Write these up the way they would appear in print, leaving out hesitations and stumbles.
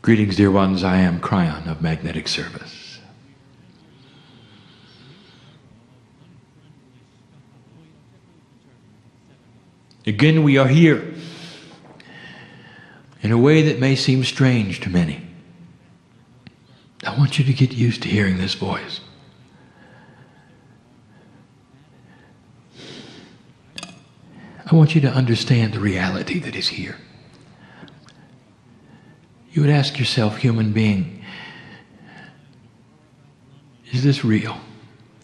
Greetings, dear ones. I am Kryon of Magnetic Service. Again, we are here in a way that may seem strange to many. I want you to get used to hearing this voice. I want you to understand the reality that is here. You would ask yourself, human being, is this real?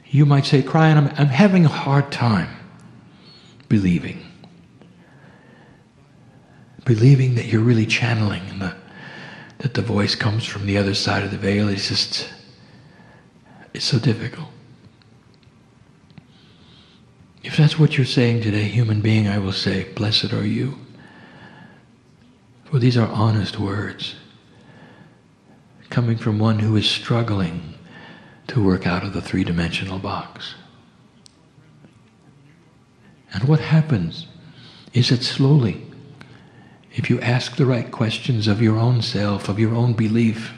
You might say, Kryon, I'm having a hard time believing that you're really channeling and that the voice comes from the other side of the veil. It's so difficult. If that's what you're saying today, human being, I will say, blessed are you. For these are honest words coming from one who is struggling to work out of the three-dimensional box. And what happens is that slowly, if you ask the right questions of your own self, of your own belief,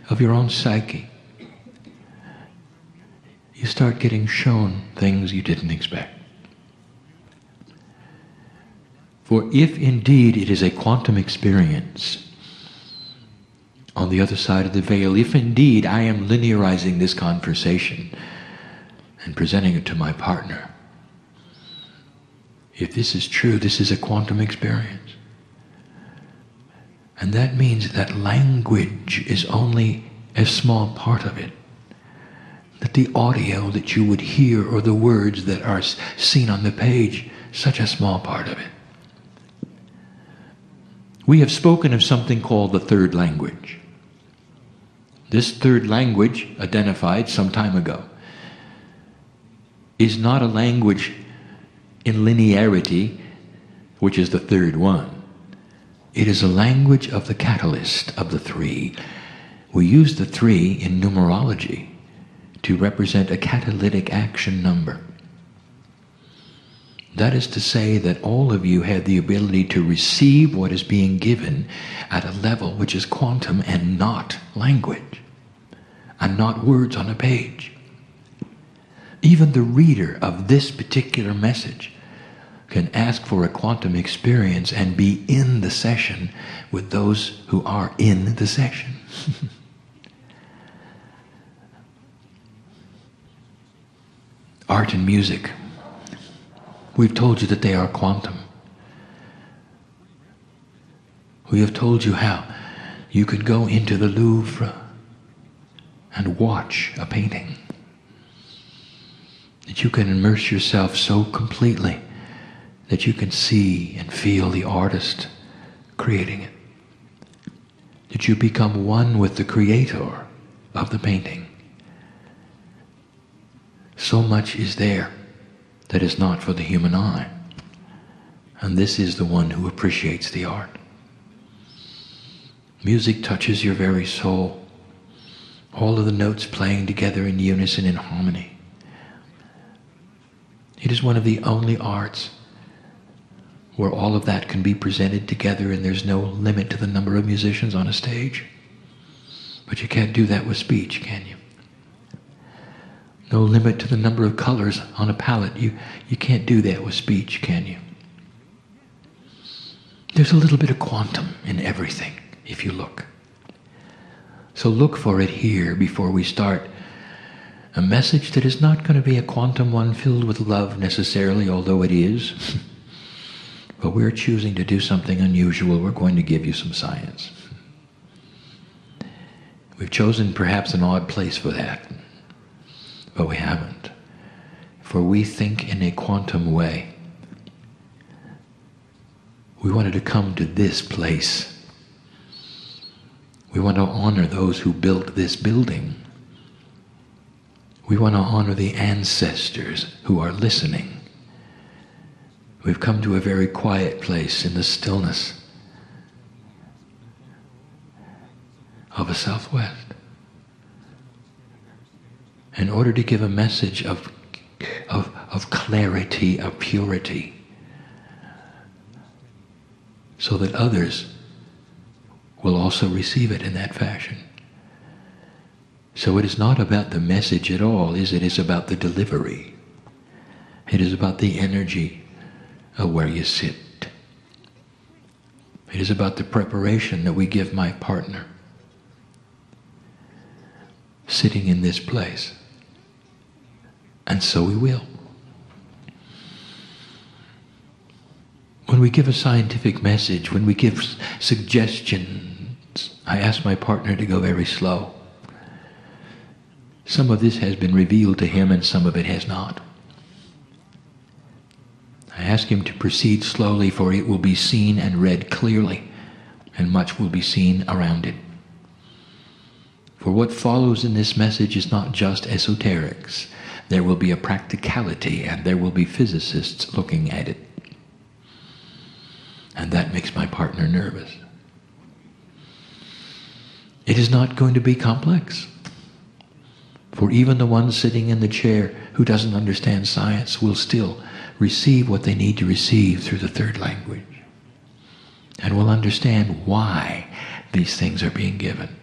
of your own psyche, you start getting shown things you didn't expect. For if indeed it is a quantum experience on the other side of the veil, if indeed I am linearizing this conversation and presenting it to my partner, if this is true, this is a quantum experience. And that means that language is only a small part of it. That the audio that you would hear or the words that are seen on the page, such a small part of it. We have spoken of something called the third language. This third language, identified some time ago, is not a language in linearity, which is the third one. It is a language of the catalyst of the three. We use the three in numerology to represent a catalytic action number. That is to say that all of you have the ability to receive what is being given at a level which is quantum and not language, and not words on a page. Even the reader of this particular message can ask for a quantum experience and be in the session with those who are in the session. Art and music. We've told you that they are quantum. We have told you how you could go into the Louvre and watch a painting. That you can immerse yourself so completely that you can see and feel the artist creating it. That you become one with the creator of the painting. So much is there that is not for the human eye. And this is the one who appreciates the art. Music touches your very soul. All of the notes playing together in unison, in harmony. It is one of the only arts where all of that can be presented together and there's no limit to the number of musicians on a stage. But you can't do that with speech, can you? No limit to the number of colors on a palette. You can't do that with speech, can you? There's a little bit of quantum in everything, if you look. So look for it here before we start a message that is not going to be a quantum one filled with love necessarily, although it is. But we're choosing to do something unusual. We're going to give you some science. We've chosen perhaps an odd place for that. But we haven't. For we think in a quantum way. We wanted to come to this place. We want to honor those who built this building. We want to honor the ancestors who are listening. We've come to a very quiet place in the stillness of a Southwest. In order to give a message of clarity, of purity, so that others will also receive it in that fashion. So it is not about the message at all, it is about the delivery. It is about the energy of where you sit. It is about the preparation that we give my partner sitting in this place. And so we will. When we give a scientific message, when we give suggestions, I ask my partner to go very slow. Some of this has been revealed to him and some of it has not. I ask him to proceed slowly, for it will be seen and read clearly, and much will be seen around it. For what follows in this message is not just esoterics. There will be a practicality, and there will be physicists looking at it. And that makes my partner nervous. It is not going to be complex. For even the one sitting in the chair who doesn't understand science will still receive what they need to receive through the third language, and will understand why these things are being given.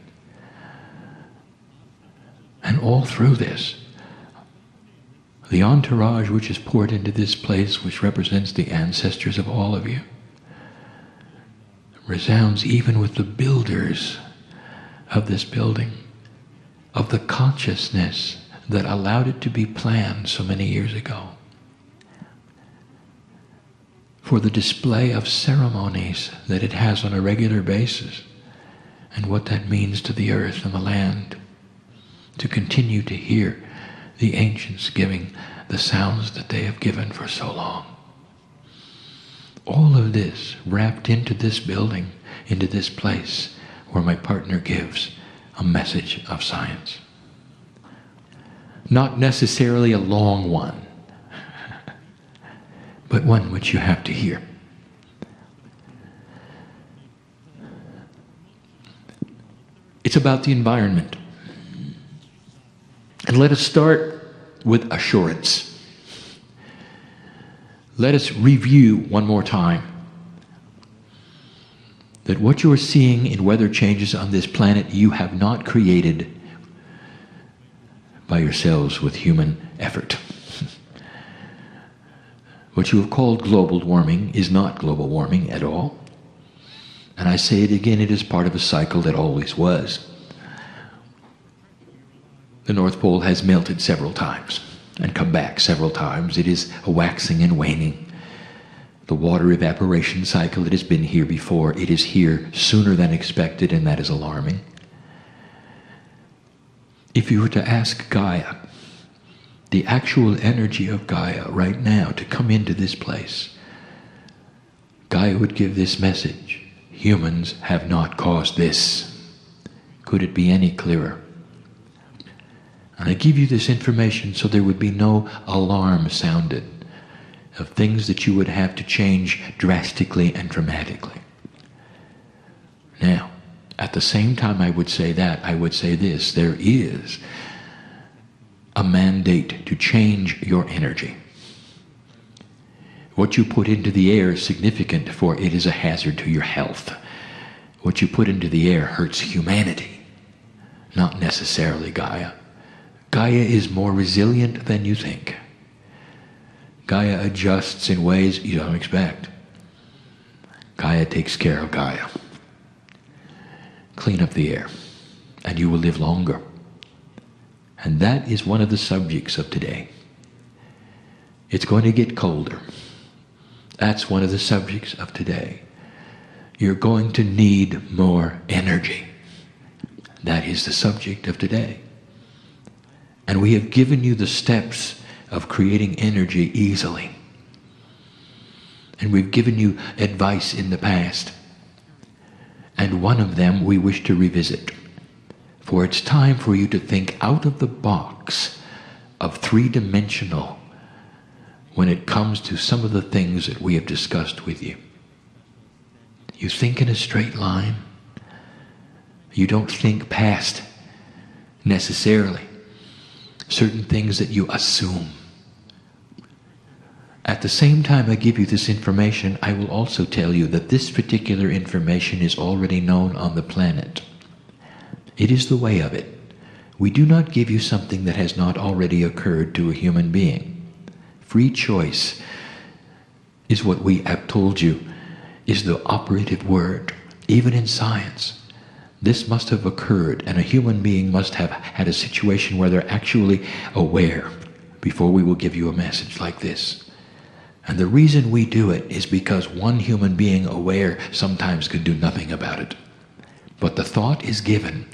And all through this, the entourage which is poured into this place, which represents the ancestors of all of you, resounds even with the builders of this building, of the consciousness that allowed it to be planned so many years ago, for the display of ceremonies that it has on a regular basis, and what that means to the earth and the land, to continue to hear the ancients giving the sounds that they have given for so long. All of this wrapped into this building, into this place where my partner gives a message of science. Not necessarily a long one, but one which you have to hear. It's about the environment. And let us start with assurance. Let us review one more time that what you are seeing in weather changes on this planet you have not created by yourselves with human effort. What you have called global warming is not global warming at all. And I say it again, it is part of a cycle that always was. The North Pole has melted several times and come back several times. It is a waxing and waning. The water evaporation cycle, it has been here before. It is here sooner than expected, and that is alarming. If you were to ask Gaia, the actual energy of Gaia right now, to come into this place, Gaia would give this message: humans have not caused this. Could it be any clearer? And I give you this information so there would be no alarm sounded of things that you would have to change drastically and dramatically. Now, at the same time I would say that, I would say this: there is a mandate to change your energy. What you put into the air is significant, for it is a hazard to your health. What you put into the air hurts humanity, not necessarily Gaia. Gaia is more resilient than you think. Gaia adjusts in ways you don't expect. Gaia takes care of Gaia. Clean up the air, and you will live longer. And that is one of the subjects of today. It's going to get colder. That's one of the subjects of today. You're going to need more energy. That is the subject of today. And we have given you the steps of creating energy easily. And we've given you advice in the past. And one of them we wish to revisit. For it's time for you to think out of the box of three-dimensional when it comes to some of the things that we have discussed with you. You think in a straight line. You don't think past necessarily certain things that you assume. At the same time I give you this information, I will also tell you that this particular information is already known on the planet. It is the way of it. We do not give you something that has not already occurred to a human being. Free choice is what we have told you is the operative word, even in science. This must have occurred, and a human being must have had a situation where they're actually aware before we will give you a message like this. And the reason we do it is because one human being aware sometimes could do nothing about it. But the thought is given.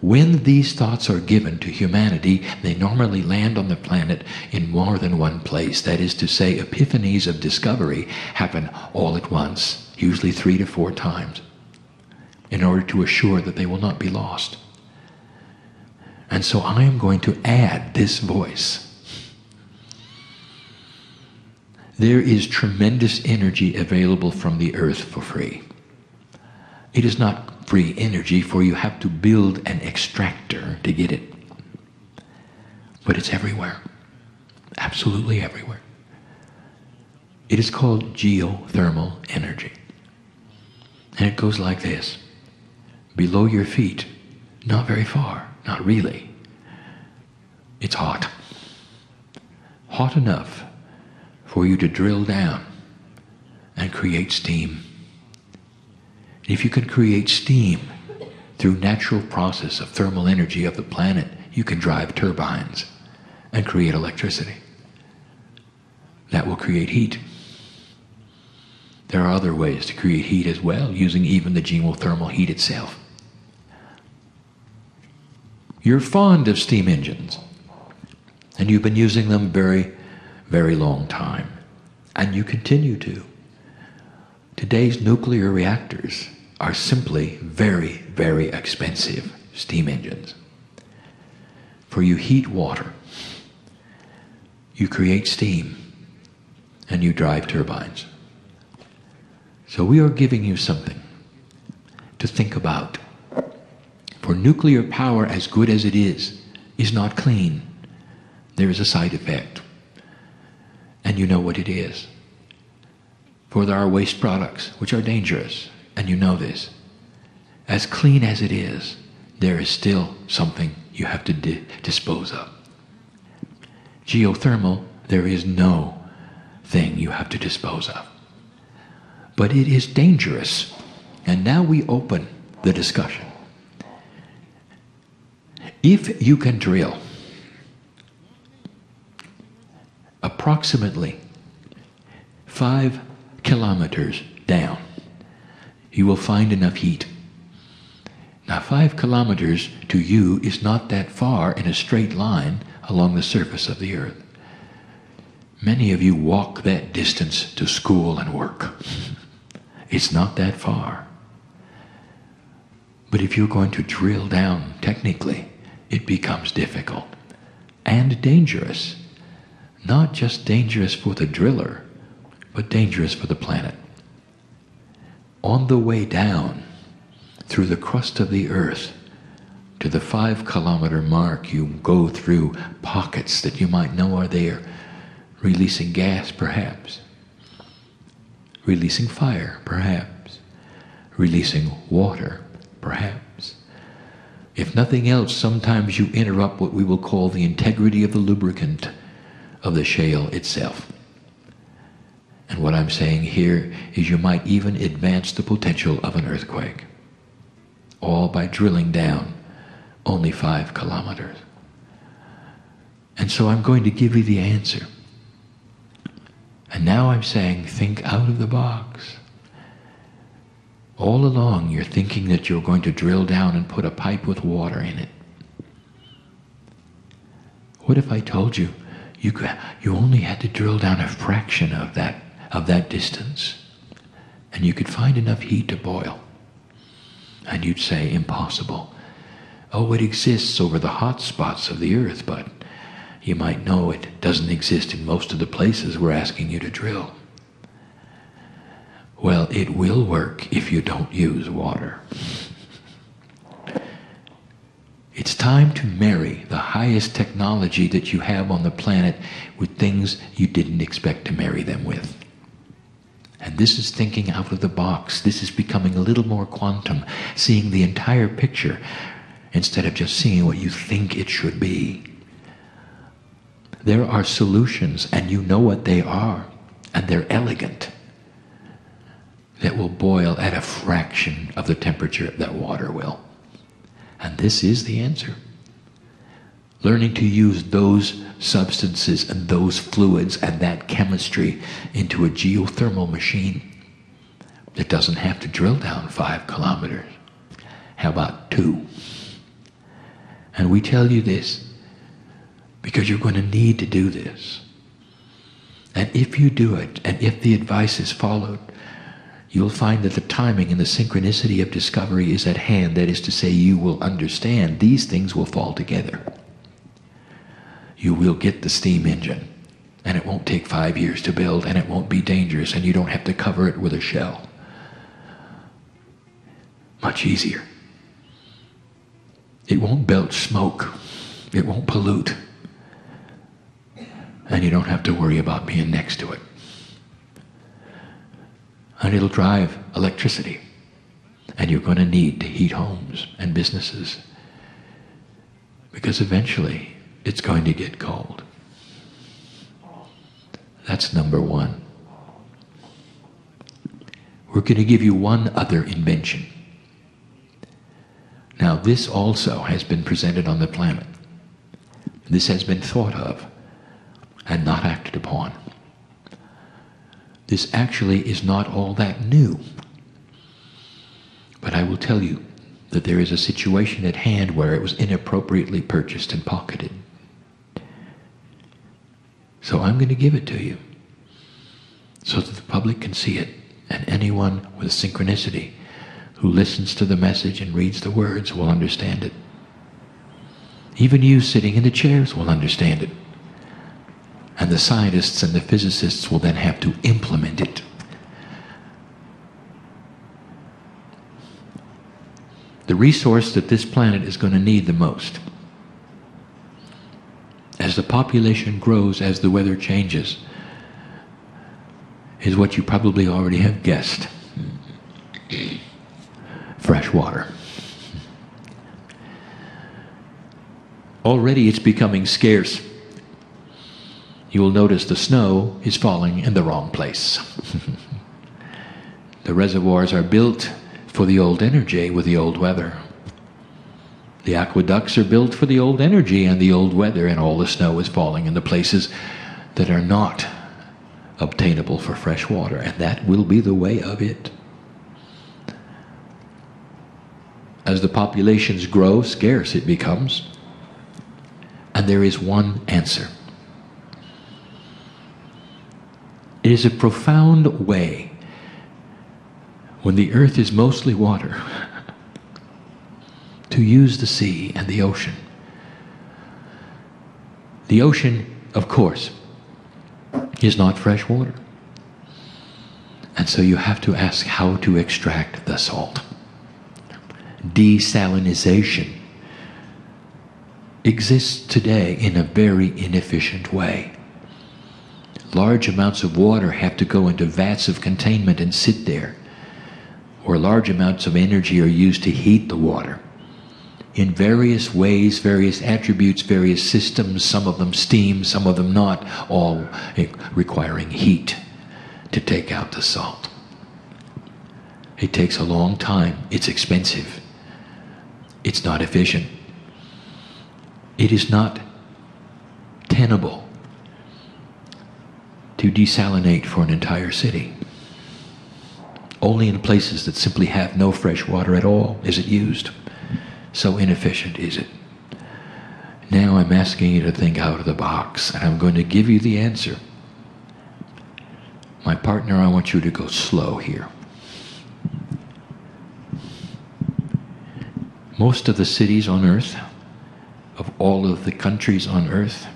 When these thoughts are given to humanity, they normally land on the planet in more than one place. That is to say, epiphanies of discovery happen all at once, usually 3 to 4 times, in order to assure that they will not be lost. And so I am going to add this voice. There is tremendous energy available from the earth for free. It is not free energy, for you have to build an extractor to get it. But it's everywhere. Absolutely everywhere. It is called geothermal energy. And it goes like this. Below your feet, not very far, not really. It's hot. Hot enough for you to drill down and create steam. If you can create steam through natural process of thermal energy of the planet, you can drive turbines and create electricity. That will create heat. There are other ways to create heat as well, using even the geothermal heat itself. You're fond of steam engines, and you've been using them very, very long time, and you continue to. Today's nuclear reactors are simply very, very expensive steam engines. For you heat water, you create steam, and you drive turbines. So we are giving you something to think about. For nuclear power, as good as it is not clean. There is a side effect. And you know what it is. For there are waste products which are dangerous, and you know this. As clean as it is, there is still something you have to dispose of. Geothermal, there is no thing you have to dispose of. But it is dangerous. And now we open the discussion. If you can drill approximately 5 kilometers down, you will find enough heat. Now 5 kilometers to you is not that far in a straight line along the surface of the earth. Many of you walk that distance to school and work. It's not that far. But if you're going to drill down technically, it becomes difficult and dangerous. Not just dangerous for the driller, but dangerous for the planet. On the way down through the crust of the earth to the 5 kilometer mark, you go through pockets that you might know are there, releasing gas perhaps, releasing fire perhaps, releasing water perhaps. If nothing else, sometimes you interrupt what we will call the integrity of the lubricant of the shale itself. And what I'm saying here is you might even advance the potential of an earthquake, all by drilling down only 5 kilometers. And so I'm going to give you the answer. And now I'm saying, think out of the box. All along you're thinking that you're going to drill down and put a pipe with water in it. What if I told you you only had to drill down a fraction of that distance, and you could find enough heat to boil? And you'd say, impossible. Oh, it exists over the hot spots of the earth, but you might know it doesn't exist in most of the places we're asking you to drill. Well, it will work if you don't use water. It's time to marry the highest technology that you have on the planet with things you didn't expect to marry them with. And this is thinking out of the box. This is becoming a little more quantum, seeing the entire picture instead of just seeing what you think it should be. There are solutions, and you know what they are, and they're elegant, that will boil at a fraction of the temperature that water will. And this is the answer. Learning to use those substances and those fluids and that chemistry into a geothermal machine that doesn't have to drill down 5 kilometers. How about 2? And we tell you this because you're going to need to do this. And if you do it, and if the advice is followed, you'll find that the timing and the synchronicity of discovery is at hand. That is to say, you will understand these things will fall together. You will get the steam engine, and it won't take 5 years to build, and it won't be dangerous, and you don't have to cover it with a shell. Much easier. It won't belch smoke. It won't pollute. And you don't have to worry about being next to it. And it'll drive electricity. And you're going to need to heat homes and businesses. Because eventually, it's going to get cold. That's number 1. We're going to give you one other invention. Now, this also has been presented on the planet. This has been thought of and not acted upon. This actually is not all that new. But I will tell you that there is a situation at hand where it was inappropriately purchased and pocketed. So I'm going to give it to you so that the public can see it, and anyone with synchronicity who listens to the message and reads the words will understand it. Even you sitting in the chairs will understand it. And the scientists and the physicists will then have to implement it. The resource that this planet is going to need the most, as the population grows, as the weather changes, is what you probably already have guessed. Fresh water. Already it's becoming scarce. You will notice the snow is falling in the wrong place. The reservoirs are built for the old energy with the old weather. The aqueducts are built for the old energy and the old weather, and all the snow is falling in the places that are not obtainable for fresh water, and that will be the way of it. As the populations grow, scarce it becomes. And there is one answer. It is a profound way, when the earth is mostly water, to use the sea and the ocean. The ocean, of course, is not fresh water. And so you have to ask how to extract the salt. Desalinization exists today in a very inefficient way. Large amounts of water have to go into vats of containment and sit there, or large amounts of energy are used to heat the water. In various ways, various attributes, various systems, some of them steam, some of them not, all requiring heat to take out the salt. It takes a long time, it's expensive, it's not efficient. It is not tenable to desalinate for an entire city. Only in places that simply have no fresh water at all is it used. So inefficient is it. Now I'm asking you to think out of the box, and I'm going to give you the answer. My partner, I want you to go slow here. Most of the cities on earth, of all of the countries on earth,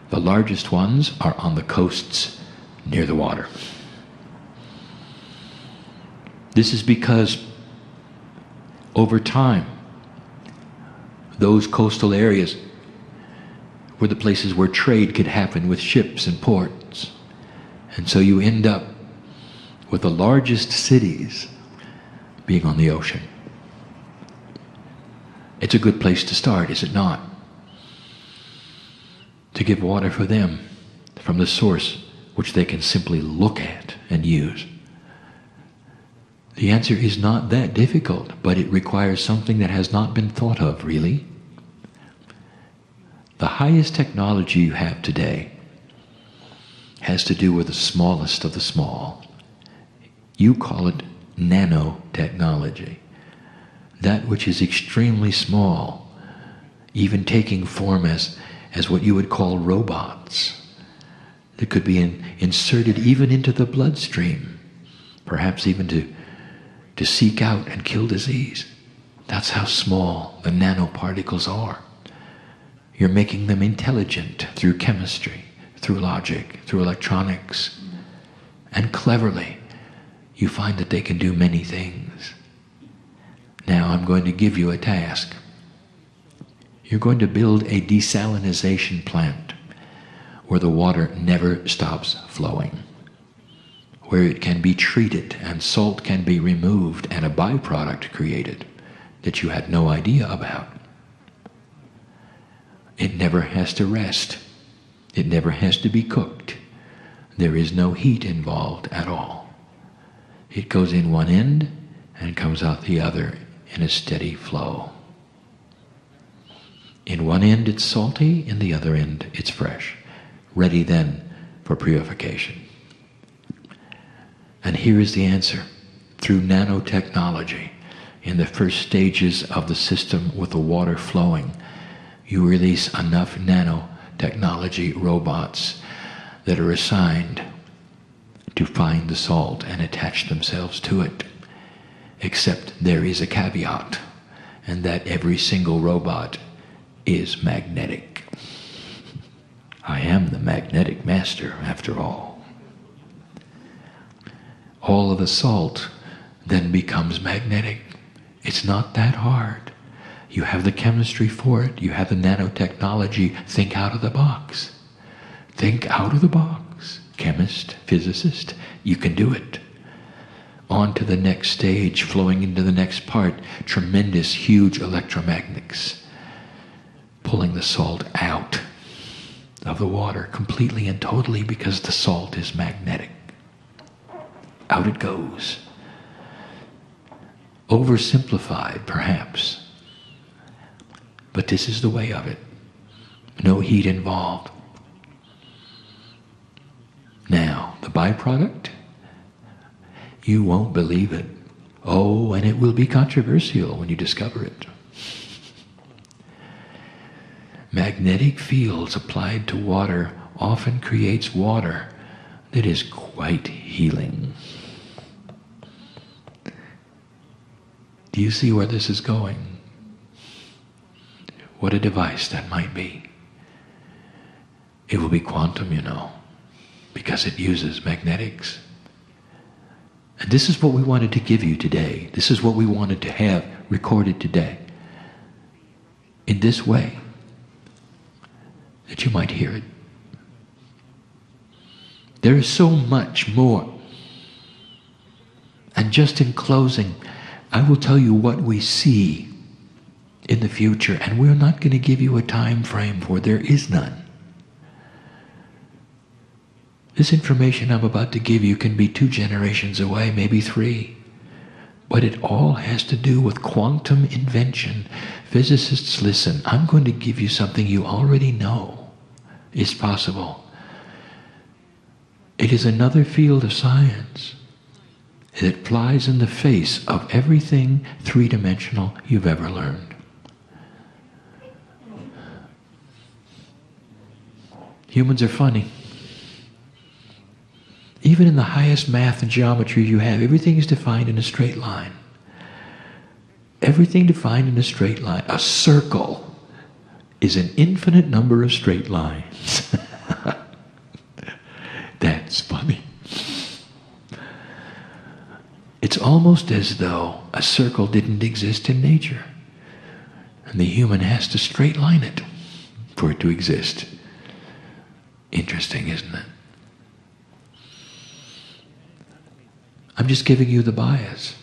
the largest ones are on the coasts near the water. This is because over time, Those coastal areas were the places where trade could happen with ships and ports. And so you end up with the largest cities being on the ocean. It's a good place to start, is it not? To give water for them from the source which they can simply look at and use. The answer is not that difficult, but it requires something that has not been thought of, really. The highest technology you have today has to do with the smallest of the small. You call it nanotechnology. That which is extremely small, even taking form as what you would call robots, that could be inserted even into the bloodstream, perhaps even to seek out and kill disease. That's how small the nanoparticles are. You're making them intelligent through chemistry, through logic, through electronics, and cleverly you find that they can do many things. Now I'm going to give you a task. You're going to build a desalination plant where the water never stops flowing, where it can be treated and salt can be removed and a byproduct created that you had no idea about. It never has to rest. It never has to be cooked. There is no heat involved at all. It goes in one end and comes out the other in a steady flow. In one end it's salty, in the other end it's fresh, ready then for purification. And here is the answer. Through nanotechnology, in the first stages of the system with the water flowing, you release enough nanotechnology robots that are assigned to find the salt and attach themselves to it. Except there is a caveat, and that every single robot is magnetic. I am the magnetic master, after all. All of the salt then becomes magnetic. It's not that hard. You have the chemistry for it. You have the nanotechnology. Think out of the box. Think out of the box. Chemist, physicist, you can do it. On to the next stage, flowing into the next part, tremendous, huge electromagnets, pulling the salt out of the water completely and totally because the salt is magnetic. Out it goes. Oversimplified, perhaps. But this is the way of it. No heat involved. Now, the byproduct? You won't believe it. Oh, and it will be controversial when you discover it. Magnetic fields applied to water often creates water that is quite healing. Do you see where this is going? What a device that might be. It will be quantum, you know, because it uses magnetics. And this is what we wanted to give you today. This is what we wanted to have recorded today. In this way, that you might hear it. There is so much more. And just in closing, I will tell you what we see in the future, and we're not going to give you a time frame, for there is none. This information I'm about to give you can be 2 generations away, maybe 3. But it all has to do with quantum invention. Physicists, listen, I'm going to give you something you already know is possible. It is another field of science that flies in the face of everything 3-dimensional you've ever learned. Humans are funny. Even in the highest math and geometry you have, everything is defined in a straight line. Everything defined in a straight line. A circle is an infinite number of straight lines. That's funny. It's almost as though a circle didn't exist in nature. And the human has to straight line it for it to exist. Interesting, isn't it? I'm just giving you the bias.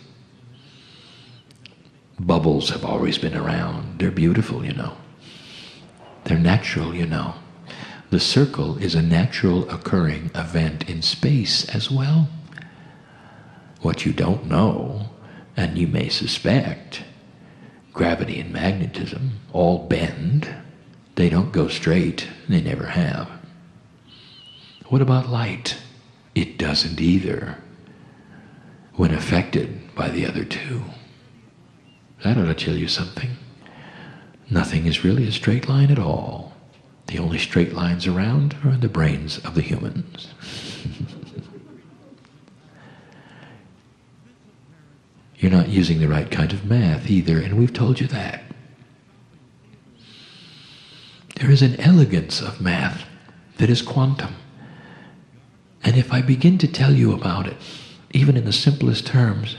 Bubbles have always been around. They're beautiful, you know. They're natural, you know. The circle is a natural occurring event in space as well. What you don't know, and you may suspect, gravity and magnetism all bend. They don't go straight. They never have. What about light? It doesn't either when affected by the other two. That ought to tell you something. Nothing is really a straight line at all. The only straight lines around are in the brains of the humans. You're not using the right kind of math either, and we've told you that. There is an elegance of math that is quantum. And if I begin to tell you about it, even in the simplest terms,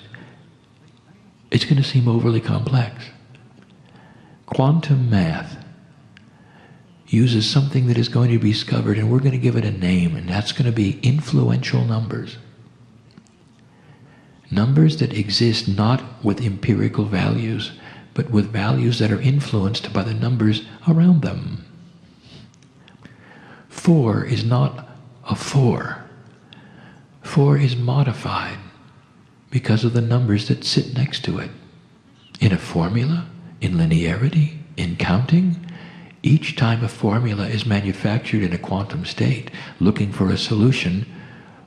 it's going to seem overly complex. Quantum math uses something that is going to be discovered, and we're going to give it a name, and that's going to be influential numbers. Numbers that exist not with empirical values, but with values that are influenced by the numbers around them. 4 is not a 4. 4 is modified because of the numbers that sit next to it. In a formula, in linearity, in counting, each time a formula is manufactured in a quantum state, looking for a solution,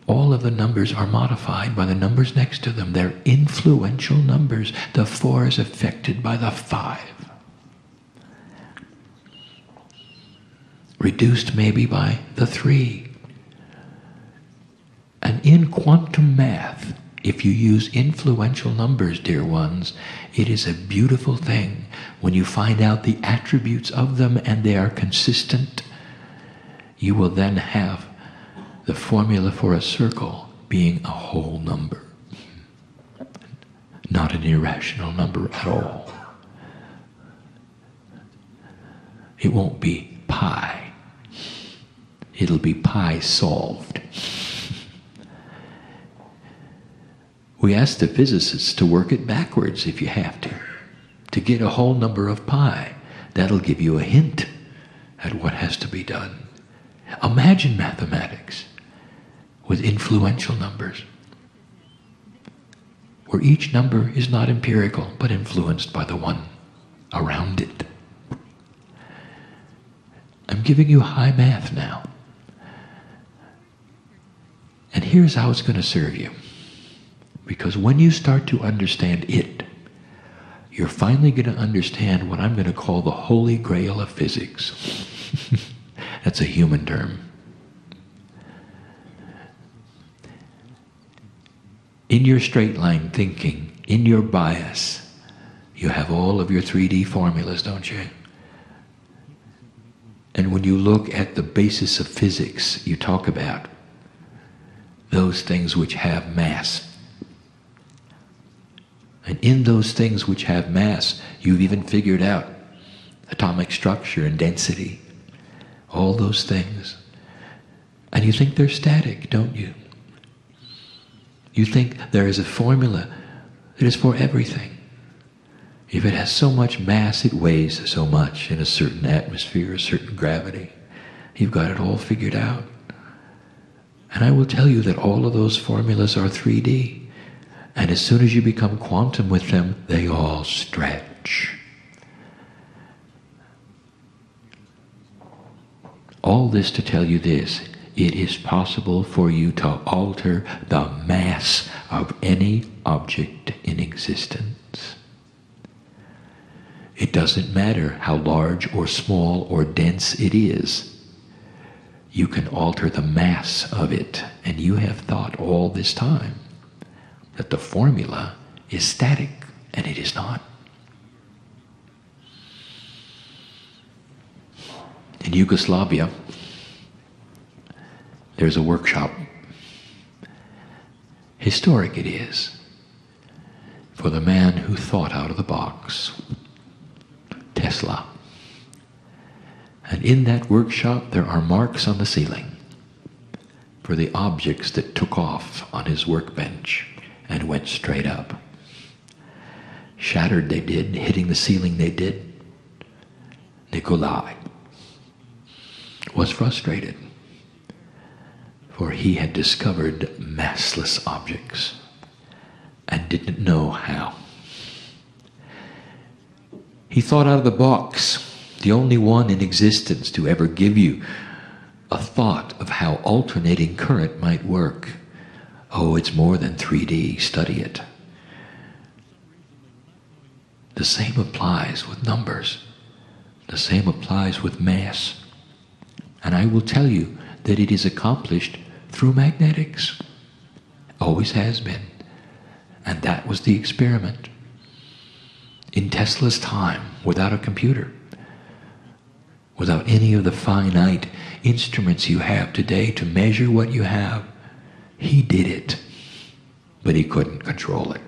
all of the numbers are modified by the numbers next to them. They're influential numbers. The 4 is affected by the 5. Reduced maybe by the 3. And in quantum math, if you use influential numbers, dear ones, it is a beautiful thing when you find out the attributes of them and they are consistent. You will then have the formula for a circle being a whole number, not an irrational number at all. It won't be pi. It'll be pi solved. We ask the physicists to work it backwards if you have to get a whole number of pi. That'll give you a hint at what has to be done. Imagine mathematics with influential numbers, where each number is not empirical, but influenced by the one around it. I'm giving you high math now. And here's how it's going to serve you. Because when you start to understand it, you're finally going to understand what I'm going to call the holy grail of physics. That's a human term. In your straight line thinking, in your bias, you have all of your 3D formulas, don't you? And when you look at the basis of physics, you talk about those things which have mass. And in those things which have mass, you've even figured out atomic structure and density. All those things. And you think they're static, don't you? You think there is a formula that is for everything. If it has so much mass, it weighs so much in a certain atmosphere, a certain gravity. You've got it all figured out. And I will tell you that all of those formulas are 3D. And as soon as you become quantum with them, they all stretch. All this to tell you this: it is possible for you to alter the mass of any object in existence. It doesn't matter how large or small or dense it is. You can alter the mass of it, and you have thought all this time that the formula is static, and it is not. In Yugoslavia, there's a workshop. Historic it is, for the man who thought out of the box. Tesla. And in that workshop there are marks on the ceiling for the objects that took off on his workbench and went straight up. Shattered they did, hitting the ceiling they did. Nikolai was frustrated, for he had discovered massless objects and didn't know how. He thought out of the box, the only one in existence to ever give you a thought of how alternating current might work. Oh, it's more than 3D, study it. The same applies with numbers. The same applies with mass. And I will tell you that it is accomplished through magnetics. Always has been. And that was the experiment. In Tesla's time, without a computer, without any of the finite instruments you have today to measure what you have, he did it. But he couldn't control it.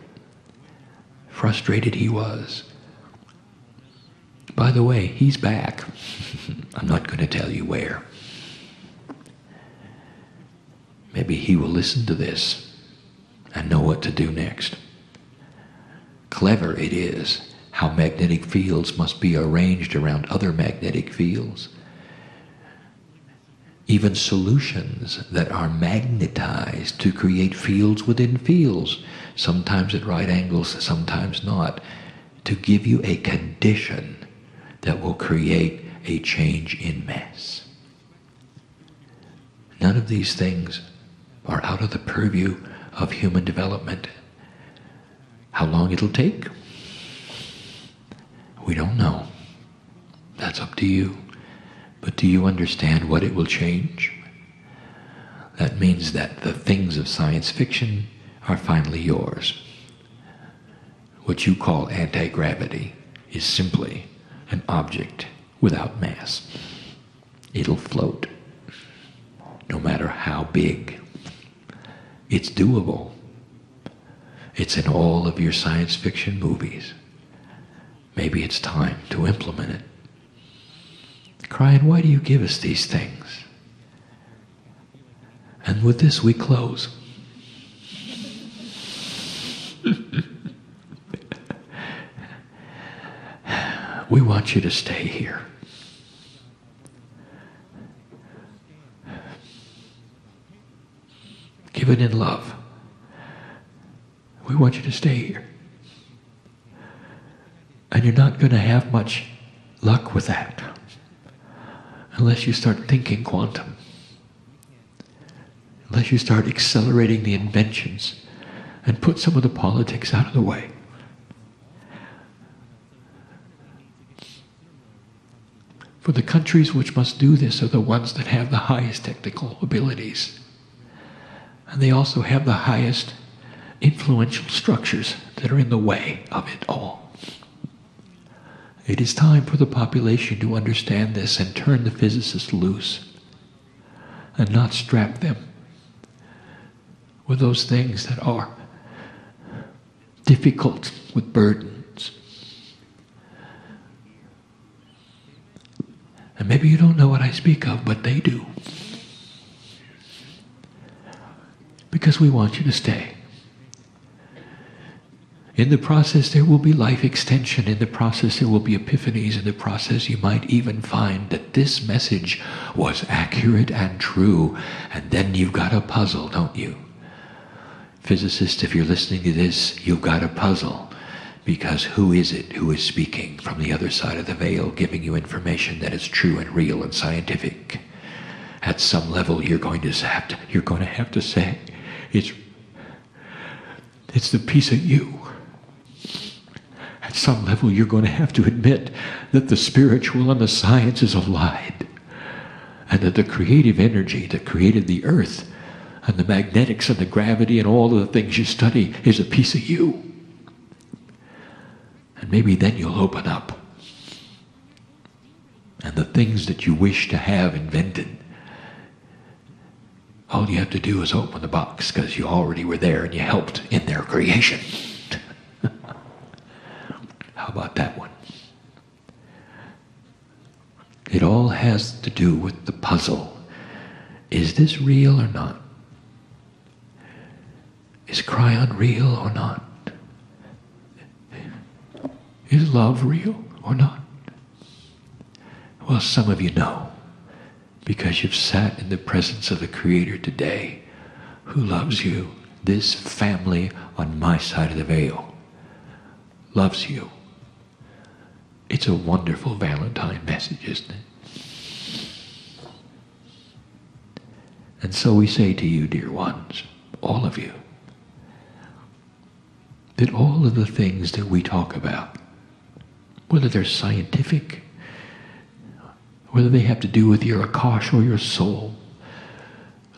Frustrated he was. By the way, he's back. I'm not going to tell you where. Maybe he will listen to this and know what to do next. Clever it is how magnetic fields must be arranged around other magnetic fields. Even solutions that are magnetized to create fields within fields, sometimes at right angles, sometimes not, to give you a condition that will create a change in mass. None of these things are out of the purview of human development. How long it'll take? We don't know. That's up to you. But do you understand what it will change? That means that the things of science fiction are finally yours. What you call anti-gravity is simply an object without mass. It'll float, no matter how big. It's doable. It's in all of your science fiction movies. Maybe it's time to implement it. Kryon, why do you give us these things? And with this we close. We want you to stay here. Give it in love. We want you to stay here. And you're not going to have much luck with that unless you start thinking quantum. Unless you start accelerating the inventions and put some of the politics out of the way. For the countries which must do this are the ones that have the highest technical abilities. And they also have the highest influential structures that are in the way of it all. It is time for the population to understand this and turn the physicists loose and not strap them with those things that are difficult with burdens. And maybe you don't know what I speak of, but they do. Because we want you to stay. In the process, there will be life extension. In the process, there will be epiphanies. In the process, you might even find that this message was accurate and true. And then you've got a puzzle, don't you? Physicists, if you're listening to this, you've got a puzzle. Because who is it who is speaking from the other side of the veil, giving you information that is true and real and scientific? At some level, you're going to have to say, it's the piece of you. At some level, you're going to have to admit that the spiritual and the science is allied, and that the creative energy that created the earth and the magnetics and the gravity and all of the things you study is a piece of you. And maybe then you'll open up. And the things that you wish to have invented, all you have to do is open the box, because you already were there and you helped in their creation. How about that one? It all has to do with the puzzle. Is this real or not? Is Kryon real or not? Is love real or not? Well, some of you know, because you've sat in the presence of the Creator today, who loves you. This family on my side of the veil loves you. It's a wonderful Valentine message, isn't it? And so we say to you, dear ones, all of you, that all of the things that we talk about, whether they're scientific, whether they have to do with your Akash or your soul,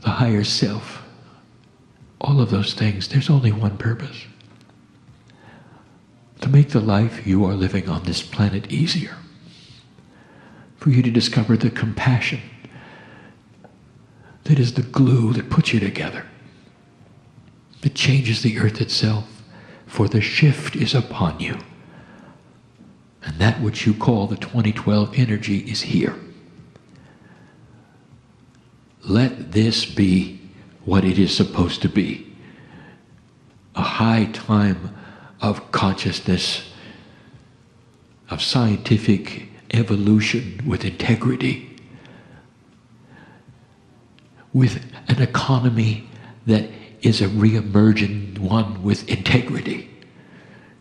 the higher self, all of those things, there's only one purpose. To make the life you are living on this planet easier. For you to discover the compassion that is the glue that puts you together. That changes the earth itself. For the shift is upon you. And that which you call the 2012 energy is here. Let this be what it is supposed to be. A high time of consciousness, of scientific evolution with integrity, with an economy that is a re-emerging one with integrity,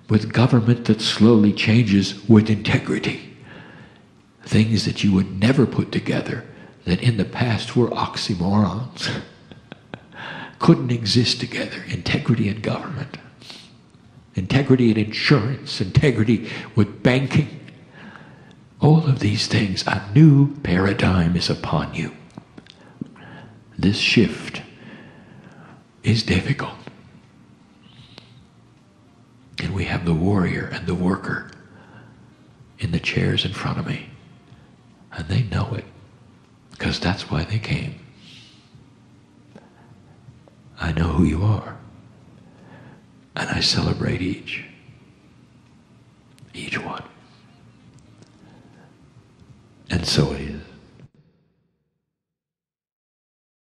with government that slowly changes with integrity. Things that you would never put together, that in the past were oxymorons, couldn't exist together. Integrity and government. Integrity in insurance, integrity with banking. All of these things, a new paradigm is upon you. This shift is difficult. And we have the warrior and the worker in the chairs in front of me. And they know it, because that's why they came. I know who you are. And I celebrate each one. And so it is.